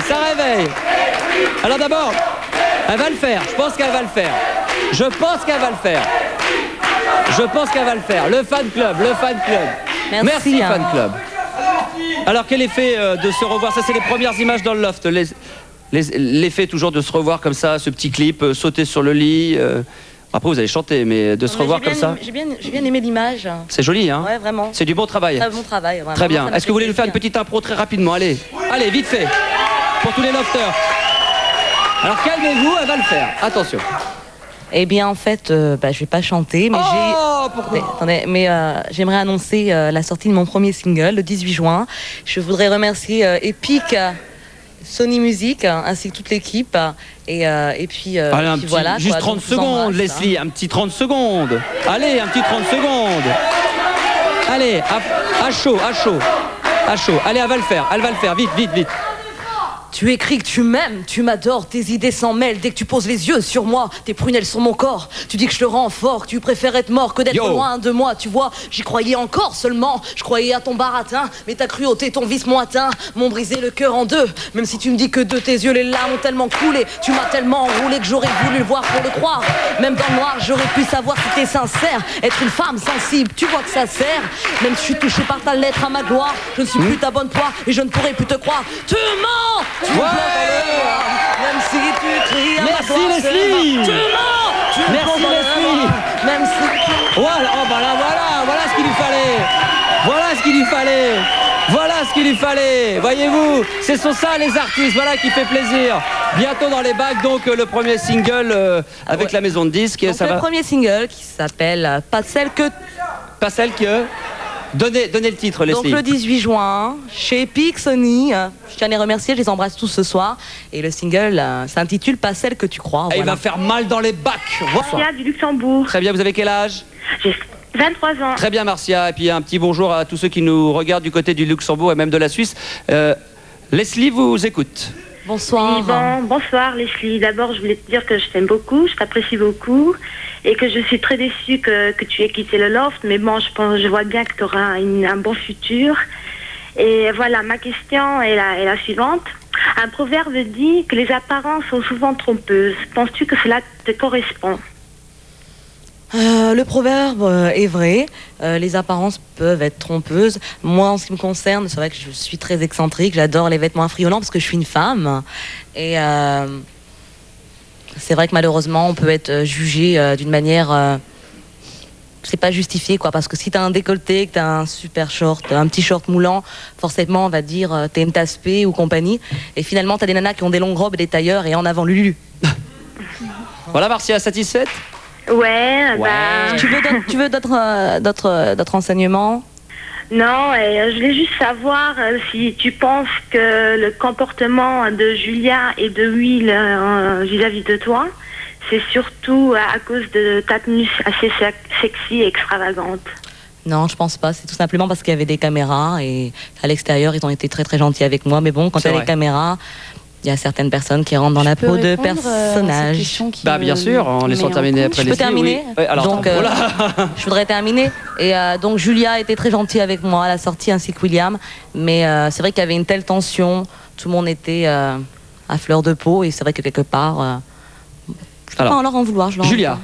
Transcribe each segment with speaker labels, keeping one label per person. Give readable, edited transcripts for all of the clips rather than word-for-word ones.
Speaker 1: ça réveille. Alors d'abord, elle va le faire, je pense qu'elle va le faire. Je pense qu'elle va le faire. Je pense qu'elle va le faire. Le fan club, le fan club. Merci fan club. Alors quel effet de se revoir? Ça c'est les premières images dans le loft. L'effet toujours de se revoir comme ça, ce petit clip, sauter sur le lit. Après vous allez chanter, mais de se revoir comme ça.
Speaker 2: J'ai bien aimé l'image.
Speaker 1: C'est joli, hein?
Speaker 2: Ouais, vraiment.
Speaker 1: C'est du bon travail.
Speaker 2: Très bon travail, vraiment.
Speaker 1: Très bien. Est-ce que vous voulez nous faire une petite impro très rapidement? Allez, allez, vite fait. Pour tous les lofters. Alors calmez-vous, elle va le faire. Attention.
Speaker 2: Eh bien, en fait, je vais pas chanter, mais j'aimerais annoncer la sortie de mon premier single le 18 juin. Je voudrais remercier Epic, Sony Music, ainsi que toute l'équipe. Et puis,
Speaker 1: allez,
Speaker 2: voilà.
Speaker 1: Juste 30 secondes, Leslie, un petit 30 secondes. Allez, un petit 30 secondes. Allez, à chaud, à chaud. À chaud. Allez, elle va le faire, vite, vite, vite.
Speaker 2: Tu écris que tu m'aimes, tu m'adores, tes idées s'en mêlent. Dès que tu poses les yeux sur moi, tes prunelles sur mon corps. Tu dis que je te rends fort, que tu préfères être mort que d'être loin de moi. Tu vois, j'y croyais encore seulement. Je croyais à ton baratin, mais ta cruauté, ton vice m'ont atteint, m'ont brisé le cœur en deux. Même si tu me dis que de tes yeux les larmes ont tellement coulé, tu m'as tellement enroulé que j'aurais voulu le voir pour le croire. Même dans le noir, j'aurais pu savoir si t'es sincère. Être une femme sensible, tu vois que ça sert. Même si je suis touché par ta lettre à ma gloire, je ne suis plus ta bonne proie et je ne pourrai plus te croire. Tu mens! Tu
Speaker 1: ouais.
Speaker 2: Même si tu cries à
Speaker 1: merci
Speaker 2: ma gloire,
Speaker 1: Leslie.
Speaker 2: Tu mens.
Speaker 1: Merci Leslie.
Speaker 2: Même si tu...
Speaker 1: Voilà, oh bah là, voilà ce qu'il lui fallait. Voilà ce qu'il lui fallait. Voilà ce qu'il lui fallait. Voyez-vous, ce sont ça les artistes, voilà qui fait plaisir. Bientôt dans les bacs, donc le premier single avec la maison de disques.
Speaker 2: Donc, le premier single qui s'appelle Pas celle que...
Speaker 1: Pas celle que... Donnez le titre, Leslie.
Speaker 2: Donc le 18 juin, chez Epic, Sony, je tiens à les remercier, je les embrasse tous ce soir. Et le single s'intitule Pas celle que tu crois.
Speaker 1: Voilà. Il va faire mal dans les bacs.
Speaker 3: Marcia du Luxembourg.
Speaker 1: Très bien, vous avez quel âge?
Speaker 3: J'ai 23 ans.
Speaker 1: Très bien Marcia, et puis un petit bonjour à tous ceux qui nous regardent du côté du Luxembourg et même de la Suisse. Leslie vous écoute.
Speaker 2: Bonsoir.
Speaker 3: Oui, bonsoir Leslie. D'abord, je voulais te dire que je t'aime beaucoup, je t'apprécie beaucoup et que je suis très déçue que tu aies quitté le loft. Mais bon, je vois bien que tu auras un bon futur. Et voilà, ma question est la suivante. Un proverbe dit que les apparences sont souvent trompeuses. Penses-tu que cela te correspond ?
Speaker 2: Le proverbe est vrai, les apparences peuvent être trompeuses. Moi, en ce qui me concerne, c'est vrai que je suis très excentrique, j'adore les vêtements affriolants parce que je suis une femme. Et c'est vrai que malheureusement, on peut être jugé d'une manière... c'est pas justifié, quoi, parce que si t'as un décolleté, que t'as un super short, un petit short moulant, forcément, on va dire t'es une tasse-pée ou compagnie. Et finalement, t'as des nanas qui ont des longues robes et des tailleurs et en avant Lulu.
Speaker 1: Voilà, Marcia, satisfaite?
Speaker 3: Ouais.
Speaker 2: Tu veux d'autres renseignements?
Speaker 3: Non, je voulais juste savoir si tu penses que le comportement de Julia et de Will vis-à-vis de toi, c'est surtout à cause de ta tenue assez sexy et extravagante.
Speaker 2: Non, je pense pas. C'est tout simplement parce qu'il y avait des caméras et à l'extérieur, ils ont été très très gentils avec moi. Mais bon, quand il y a les caméras... Il y a certaines personnes qui rentrent dans la peau de personnages.
Speaker 1: Bah bien sûr, en laissant terminer après les.
Speaker 2: Je peux terminer.
Speaker 1: Oui. Alors,
Speaker 2: donc, je voudrais terminer. Et donc Julia était très gentille avec moi à la sortie, ainsi que William. Mais c'est vrai qu'il y avait une telle tension, tout le monde était à fleur de peau, et c'est vrai que quelque part, je peux pas leur en vouloir.
Speaker 1: Julia.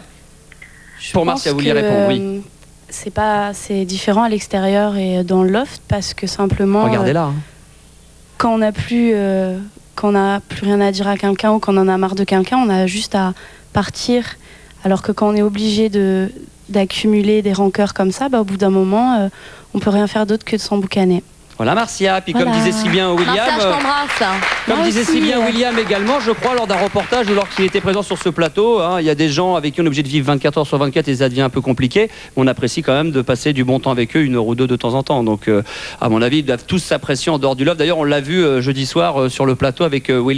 Speaker 1: Pour Marcia, vous vouliez répondre, oui.
Speaker 4: C'est différent à l'extérieur et dans le loft parce que simplement.
Speaker 1: Regardez là.
Speaker 4: Quand on n'a plus rien à dire à quelqu'un ou qu'on en a marre de quelqu'un, on a juste à partir. Alors que quand on est obligé d'accumuler des rancœurs comme ça, au bout d'un moment, on peut rien faire d'autre que de s'emboucaner.
Speaker 1: Voilà Marcia, puis comme disait si bien William,
Speaker 2: Marcia, je t'embrasse.
Speaker 1: Comme disait si bien William également, je crois, lors d'un reportage ou lorsqu'il était présent sur ce plateau, il y a des gens avec qui on est obligé de vivre 24 heures sur 24 et ça devient un peu compliqué. On apprécie quand même de passer du bon temps avec eux, 1 heure ou 2 de temps en temps. Donc, à mon avis, ils doivent tous s'apprécier en dehors du love. D'ailleurs, on l'a vu jeudi soir sur le plateau avec William.